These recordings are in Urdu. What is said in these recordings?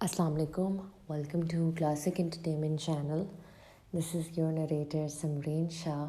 Assalamu alaikum. Welcome to Classic Entertainment Channel. This is your narrator Samreen Shah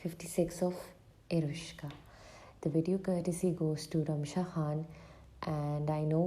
56 of Irushka. The video courtesy goes to Ramsha Khan and I know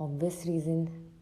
Obvious reason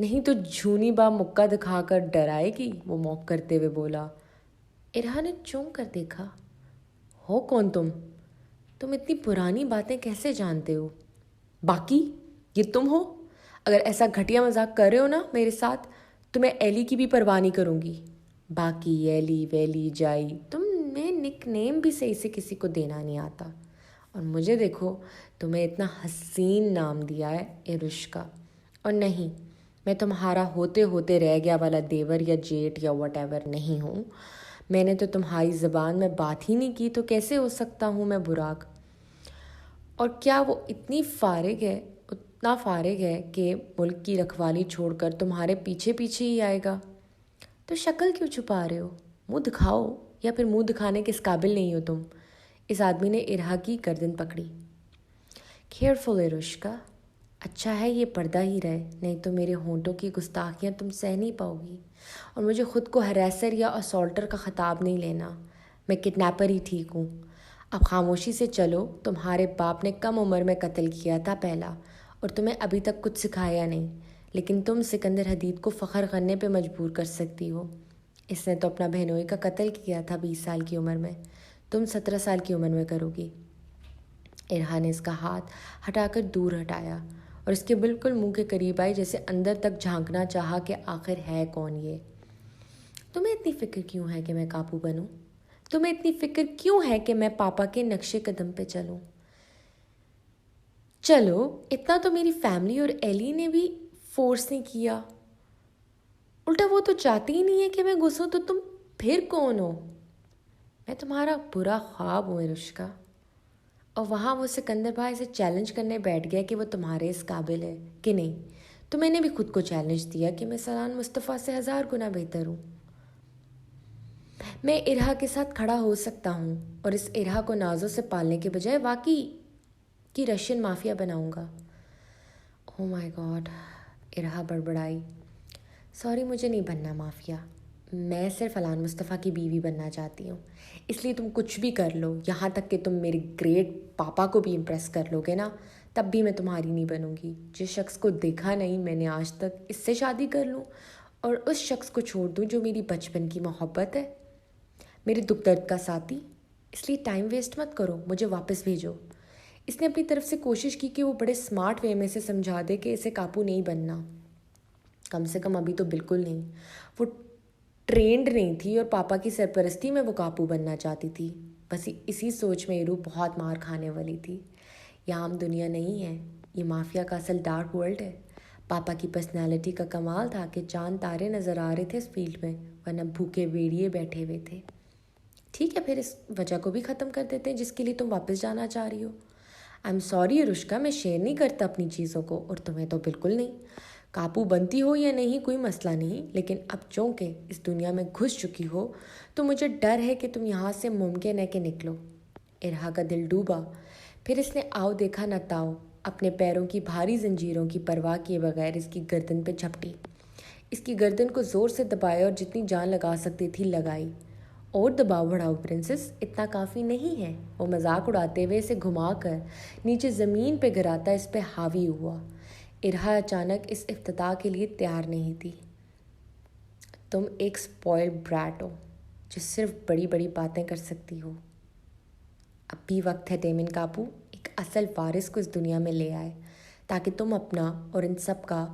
نہیں تو جھونی با مکہ دکھا کر ڈرائے گی، وہ موک کرتے ہوئے بولا۔ ارہا نے چونک کر دیکھا۔ ہو کون تم اتنی پرانی باتیں کیسے جانتے ہو؟ باقی یہ تم ہو؟ اگر ایسا گھٹیا مذاق کر رہے ہو نا میرے ساتھ تو میں ایلی کی بھی پرواہ نہیں کروں گی۔ باقی، ایلی، ویلی، جائی، تمہیں نک نیم بھی صحیح سے کسی کو دینا نہیں آتا، اور مجھے دیکھو تمہیں اتنا حسین نام دیا ہے ایرشکا، اور نہیں، میں تمہارا ہوتے ہوتے رہ گیا والا دیور یا جیٹ یا واٹ ایور نہیں ہوں۔ میں نے تو تمہاری زبان میں بات ہی نہیں کی، تو کیسے ہو سکتا ہوں میں براق؟ اور کیا وہ اتنا فارغ ہے کہ ملک کی رکھوالی چھوڑ کر تمہارے پیچھے پیچھے ہی آئے گا؟ تو شکل کیوں چھپا رہے ہو؟ منہ دکھاؤ، یا پھر منہ دکھانے کے اس قابل نہیں ہو تم؟ اس آدمی نے ارہا کی گردن پکڑی۔ کیئرفل ایرشکا، اچھا ہے یہ پردہ ہی رہے، نہیں تو میرے ہونٹوں کی گستاخیاں تم سہ نہیں پاؤ گی، اور مجھے خود کو ہریسر یا اسالٹر کا خطاب نہیں لینا، میں کڈنیپر ہی ٹھیک ہوں۔ اب خاموشی سے چلو، تمہارے باپ نے کم عمر میں قتل کیا تھا پہلا، اور تمہیں ابھی تک کچھ سکھایا نہیں، لیکن تم سکندر حدید کو فخر کرنے پہ مجبور کر سکتی ہو۔ اس نے تو اپنا بہنوئی کا قتل کیا تھا 20 سال کی عمر میں، تم 17 سال کی عمر میں کرو گی۔ ارہا نے اس کا ہاتھ ہٹا کر دور ہٹایا اور اس کے بالکل منہ کے قریب آئی، جیسے اندر تک جھانکنا چاہا کہ آخر ہے کون یہ۔ تمہیں اتنی فکر کیوں ہے کہ میں قابو بنوں؟ تمہیں اتنی فکر کیوں ہے کہ میں پاپا کے نقش قدم پہ چلوں؟ چلو، اتنا تو میری فیملی اور ایلی نے بھی فورس نہیں کیا، الٹا وہ تو چاہتی ہی نہیں ہے کہ میں گھسوں، تو تم پھر کون ہو؟ میں تمہارا برا خواب ہوں ایرشکا۔ اور وہاں وہ سکندر بھائی سے چیلنج کرنے بیٹھ گیا کہ وہ تمہارے اس قابل ہے کہ نہیں، تو میں نے بھی خود کو چیلنج دیا کہ میں سلان مصطفیٰ سے 1000 گنا بہتر ہوں۔ میں ارہا کے ساتھ کھڑا ہو سکتا ہوں، اور اس ارہا کو نازوں سے پالنے کے بجائے واقعی کی رشین مافیا بناؤں گا۔ او مائی گاڈ، ارہا بڑبڑائی۔ سوری، مجھے نہیں بننا مافیا، میں صرف علان مصطفیٰ کی بیوی بننا چاہتی ہوں، اس لیے تم کچھ بھی کر لو، یہاں تک کہ تم میرے گریٹ پاپا کو بھی امپریس کر لو گے نا، تب بھی میں تمہاری نہیں بنوں گی۔ جس شخص کو دیکھا نہیں میں نے آج تک، اس سے شادی کر لوں اور اس شخص کو چھوڑ دوں جو میری بچپن کی محبت ہے، میرے دکھ درد کا ساتھی۔ اس لیے ٹائم ویسٹ مت کرو، مجھے واپس بھیجو۔ اس نے اپنی طرف سے کوشش کی کہ وہ بڑے سمارٹ وے میں سے سمجھا دے کہ اسے قابو نہیں بننا، کم سے کم ابھی تو بالکل نہیں۔ وہ ٹرینڈ نہیں تھی اور پاپا کی سرپرستی میں وہ قابو بننا چاہتی تھی۔ بس اسی سوچ میں ایرو بہت مار کھانے والی تھی۔ یہ عام دنیا نہیں ہے، یہ مافیا کا اصل ڈارک ورلڈ ہے۔ پاپا کی پرسنالٹی کا کمال تھا کہ چاند تارے نظر آ رہے تھے اس فیلڈ میں، ورنہ بھوکے ویڑیے بیٹھے ہوئے تھے۔ ٹھیک ہے، پھر اس وجہ کو بھی ختم کر دیتے ہیں جس کے لیے تم واپس جانا چاہ رہی ہو۔ آئی ایم سوری ایرشکا، میں شیئر نہیں کرتا اپنی چیزوں کو، اور تمہیں تو بالکل نہیں۔ قابو بنتی ہو یا نہیں کوئی مسئلہ نہیں، لیکن اب چونکہ اس دنیا میں گھس چکی ہو تو مجھے ڈر ہے کہ تم یہاں سے ممکن ہے کہ نکلو۔ ارہا کا دل ڈوبا، پھر اس نے آؤ دیکھا نہ تاؤ اپنے پیروں کی بھاری زنجیروں کی پرواہ کیے بغیر اس کی گردن پہ جھپٹی، اس کی گردن کو زور سے دبایا اور جتنی جان لگا سکتی تھی لگائی۔ اور دباؤ بڑھاؤ پرنسس، اتنا کافی نہیں ہے۔ وہ مذاق اڑاتے ہوئے اسے گھما کر نیچے زمین پہ گراتا اس پہ حاوی ہوا۔ ارہا اچانک اس افتتاح کے لیے تیار نہیں تھی۔ تم ایک سپوائلڈ برات ہو جو صرف بڑی بڑی باتیں کر سکتی ہو۔ اب بھی وقت ہے ڈیمن کاپو ایک اصل وارث کو اس دنیا میں لے آئے، تاکہ تم اپنا اور ان سب کا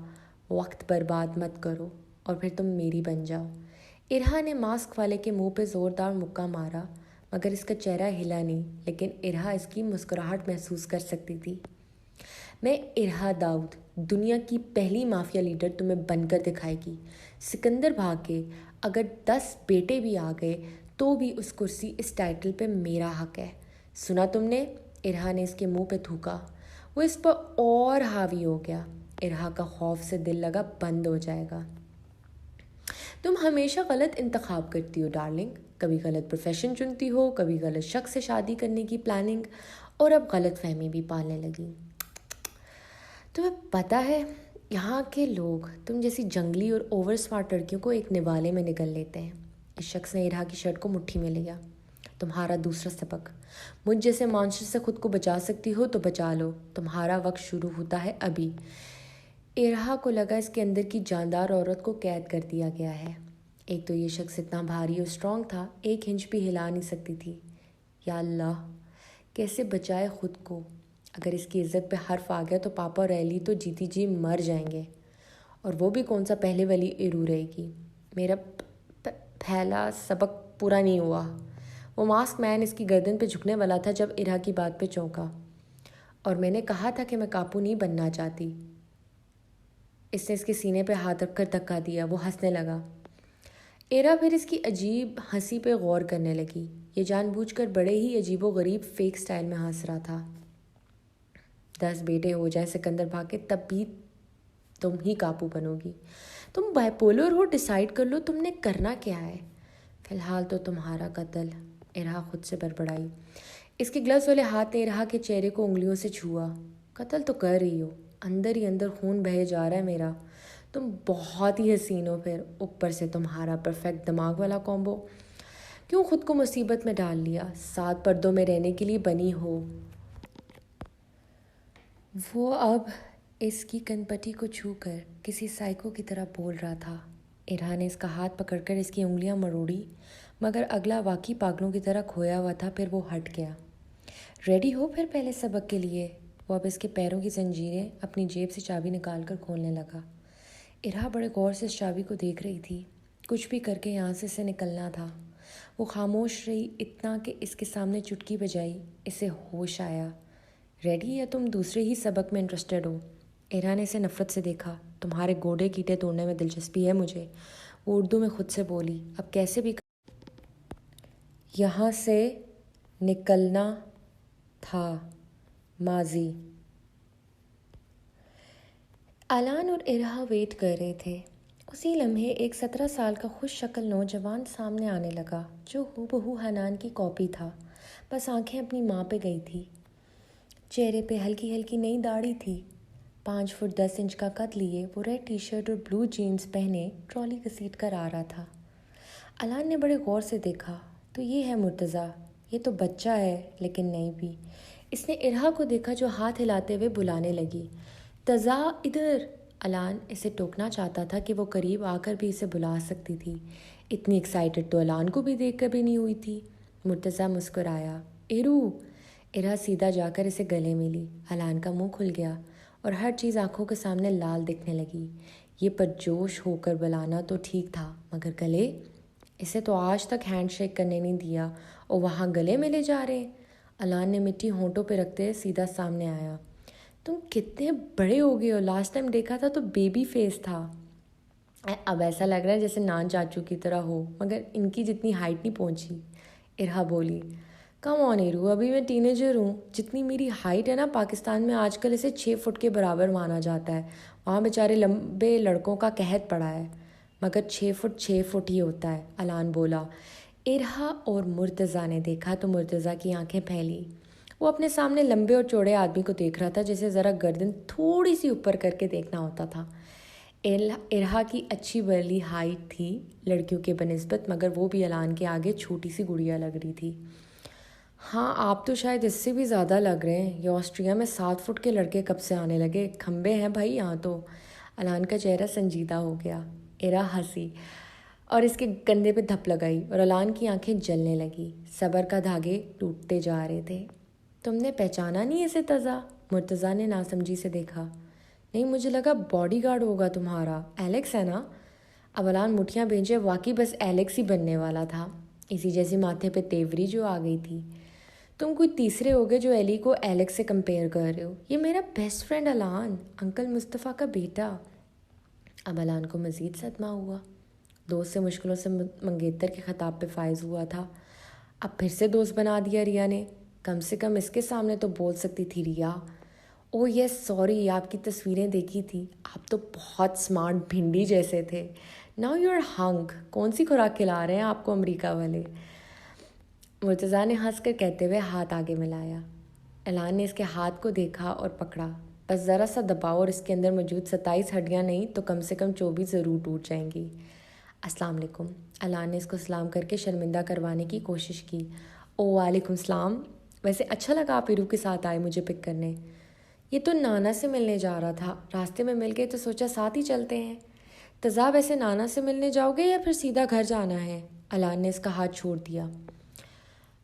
وقت برباد مت کرو اور پھر تم میری بن جاؤ۔ ارہا نے ماسک والے کے منہ پہ زوردار مکہ مارا، مگر اس کا چہرہ ہلا نہیں، لیکن ارہا اس کی مسکراہٹ محسوس کر سکتی تھی۔ میں ارہا داؤد، دنیا کی پہلی مافیا لیڈر تمہیں بن کر دکھائے گی۔ سکندر بھاگ کے اگر 10 بیٹے بھی آ گئے تو بھی اس کرسی، اس ٹائٹل پہ میرا حق ہے۔ سنا تم نے؟ ارہا نے اس کے منہ پہ تھوکا۔ وہ اس پر اور حاوی ہو گیا۔ ارہا کا خوف سے دل لگا بند ہو جائے گا۔ تم ہمیشہ غلط انتخاب کرتی ہو ڈارلنگ، کبھی غلط پروفیشن چنتی ہو، کبھی غلط شخص سے شادی کرنے کی پلاننگ، اور اب غلط فہمی بھی پالنے لگی۔ تمہیں پتہ ہے یہاں کے لوگ تم جیسی جنگلی اور اوور سمارٹ لڑکیوں کو ایک نوالے میں نگل لیتے ہیں۔ اس شخص نے ارہا کی شرٹ کو مٹھی میں لیا۔ تمہارا دوسرا سبق، مجھ جیسے مانسٹر سے خود کو بچا سکتی ہو تو بچا لو، تمہارا وقت شروع ہوتا ہے ابھی۔ ارہا کو لگا اس کے اندر کی جاندار عورت کو قید کر دیا گیا ہے۔ ایک تو یہ شخص اتنا بھاری اور اسٹرانگ تھا، ایک ہنچ بھی ہلا نہیں سکتی تھی۔ یا اللہ، کیسے بچائے خود کو؟ اگر اس کی عزت پہ حرف آ گیا تو پاپا اور ایلی تو جیتی جی مر جائیں گے، اور وہ بھی کون سا پہلے والی ارو رہے گی۔ میرا پہلا سبق پورا نہیں ہوا۔ وہ ماسک مین اس کی گردن پہ جھکنے والا تھا جب ارہا کی بات پہ چونکا، اور میں نے کہا تھا کہ میں کاپو نہیں بننا چاہتی۔ اس نے اس کے سینے پہ ہاتھ رکھ کر دھکا دیا۔ وہ ہنسنے لگا۔ ارہا پھر اس کی عجیب ہنسی پہ غور کرنے لگی۔ یہ جان بوجھ کر بڑے ہی عجیب و غریب فیک سٹائل میں ہنس رہا تھا۔ 10 بیٹے ہو جائیں سکندر بھاگ کے، تب بھی تم ہی کاپو بنو گی۔ تم بائی پولر ہو، ڈیسائیڈ کر لو تم نے کرنا کیا ہے۔ فی الحال تو تمہارا قتل، ارہا خود سے بڑبڑائی۔ اس کے گلوز والے ہاتھ نے ارہا کے چہرے کو انگلیوں سے چھوا۔ قتل تو کر رہی ہو، اندر ہی اندر خون بہے جا رہا ہے میرا۔ تم بہت ہی حسین ہو، پھر اوپر سے تمہارا پرفیکٹ دماغ والا کومبو۔ کیوں خود کو مصیبت میں ڈال لیا؟ 7 پردوں میں رہنے کے لیے بنی ہو۔ وہ اب اس کی کن پٹی کو چھو کر کسی سائیکو کی طرح بول رہا تھا۔ ارہا نے اس کا ہاتھ پکڑ کر اس کی انگلیاں مروڑی، مگر اگلا واقعی پاگلوں کی طرح کھویا ہوا تھا۔ پھر وہ ہٹ گیا۔ ریڈی ہو پھر پہلے سبق کے لیے؟ وہ اب اس کے پیروں کی زنجیریں اپنی جیب سے چابی نکال کر کھولنے لگا۔ ارہا بڑے غور سے اس چابی کو دیکھ رہی تھی۔ کچھ بھی کر کے یہاں سے اسے نکلنا تھا۔ وہ خاموش رہی، اتنا کہ اس کے سامنے چٹکی بجائی، اسے ہوش آیا۔ ریڈی، یا تم دوسرے ہی سبق میں انٹرسٹڈ ہو؟ ارہا نے اسے نفرت سے دیکھا۔ تمہارے گوڑے گیٹے توڑنے میں دلچسپی ہے مجھے، وہ اردو میں خود سے بولی۔ اب کیسے بھی یہاں سے نکلنا تھا۔ ماضی۔ الان اور ارہا ویٹ کر رہے تھے۔ اسی لمحے ایک 17 سال کا خوش شکل نوجوان سامنے آنے لگا، جو ہو بہو حنان کی کاپی تھا، بس آنکھیں اپنی ماں پہ گئی تھی۔ چہرے پہ ہلکی ہلکی نئی داڑھی تھی۔ 5 فٹ 10 انچ کا قد لیے وہ ریڈ ٹی شرٹ اور بلو جینز پہنے ٹرالی گھسیٹ کر آ رہا تھا۔ الان نے بڑے غور سے دیکھا تو یہ ہے مرتضیٰ۔ یہ تو بچہ ہے لیکن نہیں بھی۔ اس نے ارہا کو دیکھا جو ہاتھ ہلاتے ہوئے بلانے لگی، تزا ادھر۔ الان اسے ٹوکنا چاہتا تھا کہ وہ قریب آ کر بھی اسے بلا سکتی تھی۔ اتنی ایکسائٹڈ تو الان کو بھی دیکھ کر بھی نہیں ہوئی تھی۔ مرتضیٰ مسکرایا، ارو۔ ارہا سیدھا جا کر اسے گلے ملی۔ الان کا منہ کھل گیا اور ہر چیز آنکھوں کے سامنے لال دکھنے لگی۔ یہ پرجوش ہو کر بلانا تو ٹھیک تھا، مگر گلے؟ اسے تو آج تک ہینڈ شیک کرنے نہیں دیا اور وہاں گلے ملے جا رہے۔ الان نے مٹی ہونٹوں پہ رکھتے سیدھا سامنے آیا۔ تم کتنے بڑے ہو گئے ہو، لاسٹ ٹائم دیکھا تھا تو بیبی فیس تھا، اب ایسا لگ رہا ہے جیسے نان چاچو کی طرح ہو، مگر ان کی جتنی ہائٹ نہیں پہنچی۔ ارہا بولی، کم آن ارو، ابھی میں ٹینیجر ہوں۔ جتنی میری ہائٹ ہے نا، پاکستان میں آج کل اسے 6 فٹ کے برابر مانا جاتا ہے۔ وہاں بیچارے لمبے لڑکوں کا قحط پڑا ہے، مگر 6 فٹ 6 فٹ ہی ہوتا ہے، الان بولا۔ ارہا اور مرتضیٰ نے دیکھا تو مرتضیٰ کی آنکھیں پھیلی۔ وہ اپنے سامنے لمبے اور چوڑے آدمی کو دیکھ رہا تھا، جسے ذرا گردن تھوڑی سی اوپر کر کے دیکھنا ہوتا تھا۔ ارہا کی اچھی بھلی ہائٹ تھی لڑکیوں کے بنسبت، مگر وہ بھی الان کے آگے چھوٹی سی گڑیا لگ رہی تھی۔ ہاں، آپ تو شاید اس سے بھی زیادہ لگ رہے ہیں۔ یہ آسٹریا میں 7 فٹ کے لڑکے کب سے آنے لگے، کھمبے ہیں بھائی یہاں تو۔ الان کا چہرہ سنجیدہ ہو گیا۔ ارہا ہنسی اور اس کے کندھے پہ دھپ لگائی، اور الان کی آنکھیں جلنے لگی۔ صبر کا دھاگے ٹوٹتے جا رہے تھے۔ تم نے پہچانا نہیں اسے تزا؟ مرتضیٰ نے ناسمجھی سے دیکھا۔ نہیں، مجھے لگا باڈی گارڈ ہوگا تمہارا، ایلیکس ہے نا؟ اب الان مٹھیاں بھیجے، واقعی بس ایلیکس ہی بننے والا تھا، اسی جیسی ماتھے پہ تیوری جو آ گئی تھی۔ تم کوئی تیسرے ہوگے جو ایلی کو ایلیکس سے کمپیئر کر رہے ہو۔ یہ میرا بیسٹ فرینڈ الان، انکل مصطفیٰ کا بیٹا۔ اب الان کو مزید صدمہ ہوا۔ دوست سے مشکلوں سے منگیتر کے خطاب پہ فائز ہوا تھا، اب پھر سے دوست بنا دیا ریا نے۔ کم سے کم اس کے سامنے تو بول سکتی تھی ریا، او یس سوری، آپ کی تصویریں دیکھی تھی، آپ تو بہت سمارٹ بھنڈی جیسے تھے۔ ناؤ یو آر ہنگ، کون سی خوراک کھلا رہے ہیں آپ کو امریکہ والے؟ مرتضیٰ نے ہنس کر کہتے ہوئے ہاتھ آگے ملایا۔ الان نے اس کے ہاتھ کو دیکھا اور پکڑا۔ بس ذرا سا دباؤ اور اس کے اندر موجود 27 ہڈیاں نہیں تو کم سے کم 24 ضرور ٹوٹ جائیں گی۔ السلام علیکم۔ الان نے اس کو سلام کر کے شرمندہ کروانے کی کوشش کی۔ او وعلیکم السلام، ویسے اچھا لگا آپ ارو کے ساتھ آئے مجھے پک کرنے۔ یہ تو نانا سے ملنے جا رہا تھا، راستے میں مل گئے تو سوچا ساتھ ہی چلتے ہیں۔ تزا ویسے نانا سے ملنے جاؤ گے یا پھر سیدھا گھر جانا ہے؟ الان نے اس کا ہاتھ چھوڑ دیا۔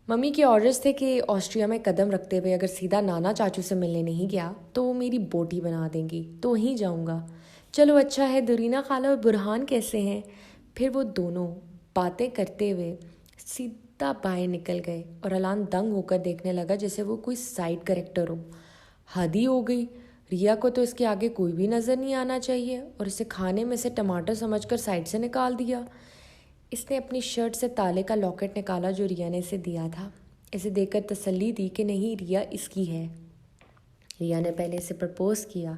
ممی کے آرڈرز تھے کہ آسٹریا میں قدم رکھتے ہوئے اگر سیدھا نانا چاچو سے ملنے نہیں گیا تو وہ میری بوٹی بنا دیں گی، تو وہیں جاؤں گا۔ چلو اچھا ہے، درینا خالہ اور برہان کیسے ہیں؟ پھر وہ دونوں باتیں کرتے ہوئے سیدھا باہر نکل گئے اور الان دنگ ہو کر دیکھنے لگا جیسے وہ کوئی سائیڈ کریکٹر ہو۔ حد ہی ہو گئی، ریا کو تو اس کے آگے کوئی بھی نظر نہیں آنا چاہیے اور اسے کھانے میں سے ٹماٹر سمجھ کر سائڈ سے نکال دیا۔ اس نے اپنی شرٹ سے تالے کا لاکٹ نکالا جو ریا نے اسے دیا تھا۔ اسے دیکھ کر تسلی دی کہ نہیں، ریا اس کی ہے۔ ریا نے پہلے اسے پرپوز کیا،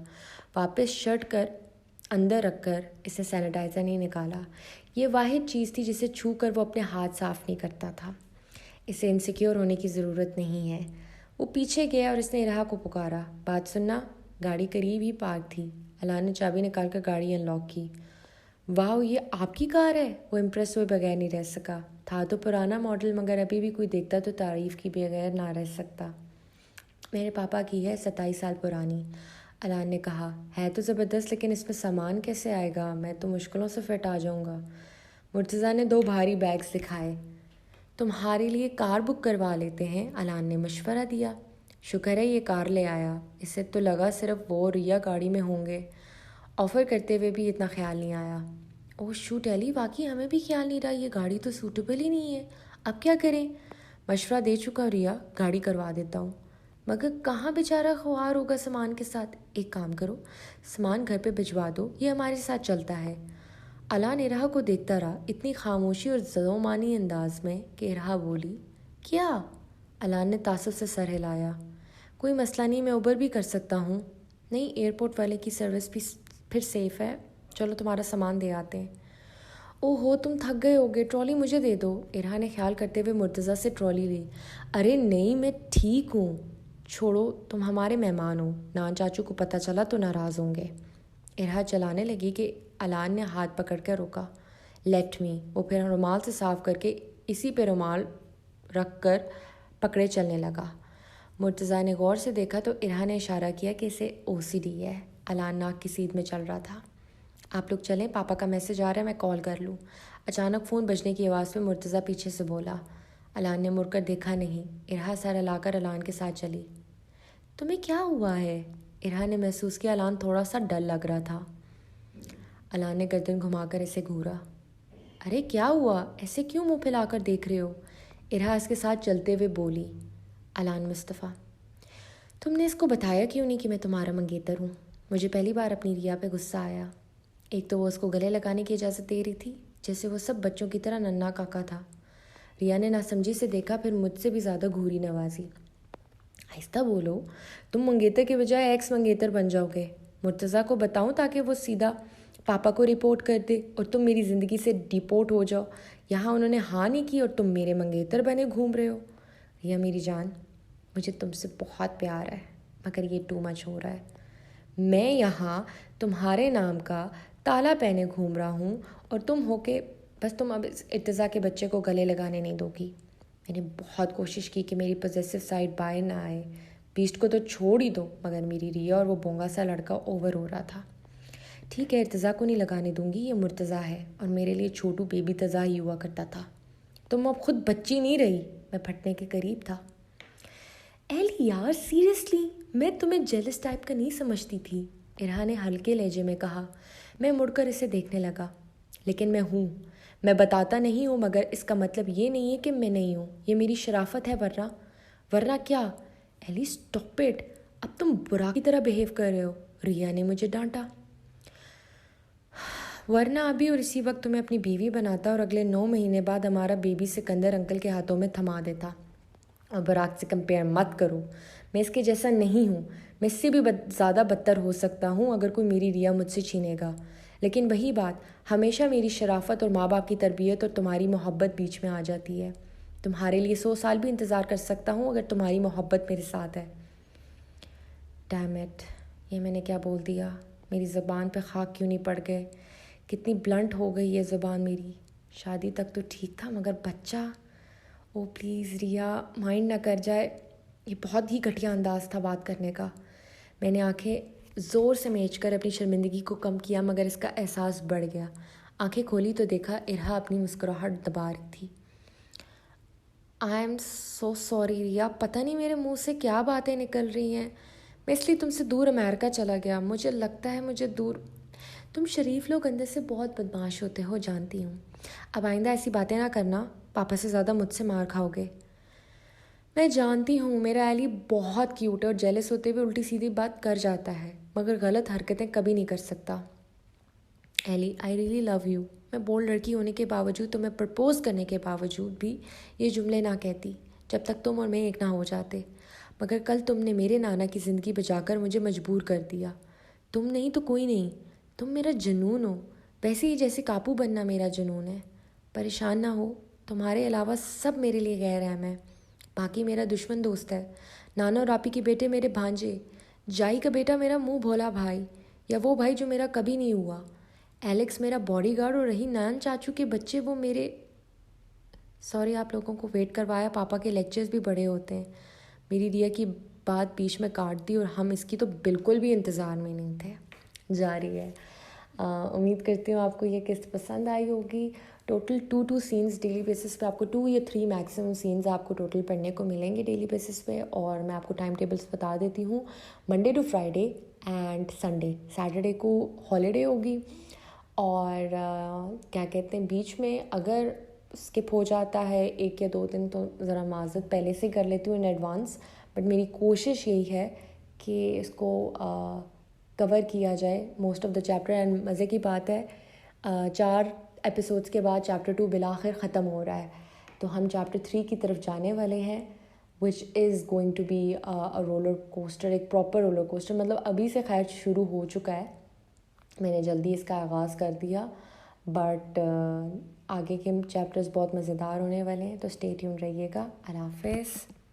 واپس شرٹ کر اندر رکھ کر اسے سینیٹائزر نہیں نکالا۔ یہ واحد چیز تھی جسے چھو کر وہ اپنے ہاتھ صاف نہیں کرتا تھا۔ اسے انسیکیور ہونے کی ضرورت نہیں ہے۔ وہ پیچھے گیا اور اس نے ارہا کو پکارا، بات سننا۔ گاڑی قریب ہی پارک تھی۔ الان نے چابی نکال کر گاڑی انلاک کی۔ واو، یہ آپ کی کار ہے؟ وہ امپریس ہوئے بغیر نہیں رہ سکا۔ تھا تو پرانا ماڈل مگر ابھی بھی کوئی دیکھتا تو تعریف کی بغیر نہ رہ سکتا۔ میرے پاپا کی ہے، 27 سال پرانی، الان نے کہا۔ ہے تو زبردست، لیکن اس میں سامان کیسے آئے گا؟ میں تو مشکلوں سے فٹ آ جاؤں گا۔ مرتضیٰ نے 2 بھاری بیگز دکھائے۔ تمہارے لیے کار بک کروا لیتے ہیں، الان نے مشورہ دیا۔ شکر ہے یہ کار لے آیا، اسے تو لگا صرف وہ ریا گاڑی میں ہوں گے۔ آفر کرتے ہوئے بھی اتنا خیال نہیں آیا۔ اوہ شوٹ ایلی، واقعی ہمیں بھی خیال نہیں رہا، یہ گاڑی تو سوٹیبل ہی نہیں ہے، اب کیا کریں؟ مشورہ دے چکا ریا، گاڑی کروا دیتا ہوں، مگر کہاں بیچارہ خوار ہوگا سامان کے ساتھ؟ ایک کام کرو، سامان گھر پہ بھجوا دو، یہ ہمارے ساتھ چلتا ہے۔ الان ارہا کو دیکھتا رہا، اتنی خاموشی اور ذومانی انداز میں کہ ارہا بولی، کیا؟ الان نے تعصب سے سر ہلایا۔ کوئی مسئلہ نہیں، میں اوبر بھی کر سکتا ہوں۔ نہیں، ایئرپورٹ والے کی سروس بھی پھر سیف ہے، چلو تمہارا سامان دے آتے ہیں۔ او ہو، تم تھک گئے ہوگے، ٹرالی مجھے دے دو، ارہا نے خیال کرتے ہوئے مرتضیٰ سے ٹرالی لی۔ ارے نہیں، میں ٹھیک ہوں، چھوڑو، تم ہمارے مہمان ہو، نان چاچو کو پتہ چلا تو ناراض ہوں گے۔ ارہا چلانے لگی کہ الان نے ہاتھ پکڑ کر روکا۔ لیٹ می، وہ پھر رومال سے صاف کر کے اسی پہ رومال رکھ کر پکڑے چلنے لگا۔ مرتضیٰ نے غور سے دیکھا تو ارہا نے اشارہ کیا کہ اسے OCD ہے۔ الان ناک کی سیدھ میں چل رہا تھا۔ آپ لوگ چلیں، پاپا کا میسج آ رہا ہے، میں کال کر لوں۔ اچانک فون بجنے کی آواز پہ مرتضیٰ پیچھے سے بولا۔ الان نے مڑ کر دیکھا نہیں۔ ارہا سر ہلا کر الان کے ساتھ چلی۔ تمہیں کیا ہوا ہے؟ ارہا نے محسوس کیا الان تھوڑا سا ڈر لگ رہا تھا۔ الان نے گردن گھما کر اسے گھورا۔ ارے کیا ہوا؟ ایسے کیوں منہ پھیلا کر دیکھ رہے ہو؟ ارہا اس کے ساتھ چلتے ہوئے بولی۔ الان مصطفیٰ، تم نے اس کو بتایا کیوں نہیں کہ میں تمہارا منگیتر ہوں؟ مجھے پہلی بار اپنی ریا پہ غصہ آیا۔ ایک تو وہ اس کو گلے لگانے کی اجازت دے رہی تھی جیسے وہ سب بچوں کی طرح ننھا کاکا تھا۔ ریا نے ناسمجھی سے دیکھا، پھر مجھ سے بھی زیادہ گھوری نوازی۔ آہستہ بولو، تم منگیتر کے بجائے ایکس منگیتر بن جاؤ گے۔ مرتضیٰ کو بتاؤں تاکہ وہ سیدھا پاپا کو رپورٹ کر دے اور تم میری زندگی سے ڈیپورٹ ہو جاؤ۔ یہاں انہوں نے ہاں نہیں کی اور تم میرے منگیتر بنے گھوم رہے ہو۔ ریا میری جان، مجھے تم سے بہت پیار ہے، مگر یہ ٹو مچ ہو رہا ہے۔ میں یہاں تمہارے نام کا تالا پہنے گھوم رہا ہوں اور تم ہو کے بس تم اب اس ارتضیٰ کے بچے کو گلے لگانے نہیں دو گی۔ میں نے بہت کوشش کی کہ میری پوزیسو سائڈ باہر نہ آئے، بیسٹ کو تو چھوڑ ہی دو، مگر میری ریا اور وہ بونگا سا لڑکا اوور ہو رہا تھا۔ ٹھیک ہے، ارتضیٰ کو نہیں لگانے دوں گی، یہ مرتضیٰ ہے اور میرے لیے چھوٹو بیبی تضیٰ ہی ہوا کرتا تھا۔ تم اب خود بچی نہیں رہی۔ میں پھٹنے کے قریب تھا۔ ایلی یار، سیریسلی میں تمہیں جیلس ٹائپ کا نہیں سمجھتی تھی، ارہا نے ہلکے لہجے میں کہا۔ میں مڑ کر اسے دیکھنے لگا۔ لیکن میں ہوں، میں بتاتا نہیں ہوں، مگر اس کا مطلب یہ نہیں ہے کہ میں نہیں ہوں، یہ میری شرافت ہے۔ ورنہ کیا؟ ایلی سٹاپ اٹ، اب تم برا کی طرح بیہیو کر رہے ہو، ریا نے مجھے ڈانٹا۔ ورنہ ابھی اور اسی وقت تمہیں اپنی بیوی بناتا اور اگلے 9 مہینے بعد ہمارا بیبی سکندر انکل کے ہاتھوں میں تھما دیتا۔ اور براق سے کمپیئر مت کرو، میں اس کے جیسا نہیں ہوں، میں اس سے بھی زیادہ بدتر ہو سکتا ہوں اگر کوئی میری ریا مجھ سے چھینے گا۔ لیکن وہی بات، ہمیشہ میری شرافت اور ماں باپ کی تربیت اور تمہاری محبت بیچ میں آ جاتی ہے۔ تمہارے لیے 100 سال بھی انتظار کر سکتا ہوں اگر تمہاری محبت میرے ساتھ ہے۔ ڈیم اٹ، یہ میں نے کیا بول دیا؟ میری زبان پہ خاک کیوں نہیں پڑ گئے؟ کتنی بلنٹ ہو گئی یہ زبان میری۔ شادی تک تو ٹھیک تھا، مگر بچہ، او پلیز ریا، مائنڈ نہ کر جائے، یہ بہت ہی گھٹیا انداز تھا بات کرنے کا۔ میں نے آنکھیں زور سے میچ کر اپنی شرمندگی کو کم کیا، مگر اس کا احساس بڑھ گیا۔ آنکھیں کھولی تو دیکھا ارہا اپنی مسکراہٹ دبا رہی تھی۔ آئی ایم سو سوری ریا، پتہ نہیں میرے منہ سے کیا باتیں نکل رہی ہیں۔ میں اس لیے تم سے دور امریکہ چلا گیا، مجھے لگتا ہے مجھے دور۔ تم شریف لوگ اندر سے بہت بدمعاش ہوتے ہو، جانتی ہوں۔ اب آئندہ ایسی باتیں نہ کرنا، پاپا سے زیادہ مجھ سے مار کھاؤ گے۔ میں جانتی ہوں میرا ایلی بہت کیوٹ ہے اور جیلس ہوتے ہوئے الٹی سیدھی بات کر جاتا ہے، مگر غلط حرکتیں کبھی نہیں کر سکتا۔ ایلی، آئی ریئلی لو یو۔ میں بولڈ لڑکی ہونے کے باوجود، تمہیں پرپوز کرنے کے باوجود بھی یہ جملے نہ کہتی جب تک تم اور میں ایک نہ ہو جاتے، مگر کل تم نے میرے نانا کی زندگی بچا کر مجھے مجبور کر دیا۔ تم نہیں تو کوئی نہیں، تم میرا جنون ہو، ویسے ہی جیسے کاپو بننا میرا جنون ہے۔ پریشان نہ ہو، تمہارے علاوہ سب میرے لیے غیر اہم ہے، باقی میرا دشمن دوست ہے۔ نانا اور آپی کے بیٹے میرے بھانجے، جائی کا بیٹا میرا منہ بھولا بھائی، یا وہ بھائی جو میرا کبھی نہیں ہوا، ایلیکس میرا باڈی گارڈ، اور رہی نان چاچو کے بچے، وہ میرے… سوری آپ لوگوں کو ویٹ کروایا، پاپا کے لیکچرز بھی بڑے ہوتے ہیں۔ میری ریا کی بات بیچ میں کاٹ دی اور ہم اس کی تو بالکل بھی انتظار میں نہیں تھے۔ جاری ہے۔ امید کرتی ہوں آپ کو یہ قسط پسند آئی ہوگی۔ ٹوٹل 2 سینس ڈیلی بیسس پہ آپ کو 2 یا 3 میکسیمم سینس آپ کو ٹوٹل پڑھنے کو ملیں گے ڈیلی بیسس پہ، اور میں آپ کو ٹائم ٹیبلس بتا دیتی ہوں۔ Monday to Friday and Sunday, Saturday کو ہالیڈے ہوگی، اور کیا کہتے ہیں بیچ میں اگر اسکپ ہو جاتا ہے 1 یا 2 دن تو ذرا معذرت پہلے سے کر لیتی ہوں ان ایڈوانس، بٹ میری کوشش یہی ہے کہ اس کو کور کیا جائے most of the chapter. And مزے کی بات ہے 4 ایپیسوڈس کے بعد چیپٹر 2 بالآخر ختم ہو رہا ہے، تو ہم چیپٹر 3 کی طرف جانے والے ہیں، which is going to be roller coaster, ایک پراپر رولر کوسٹر۔ مطلب ابھی سے خیر شروع ہو چکا ہے، میں نے جلدی اس کا آغاز کر دیا، بٹ آگے کے چیپٹرز بہت مزیدار ہونے والے ہیں، تو اسٹے ٹیون رہیے گا۔ اللہ حافظ۔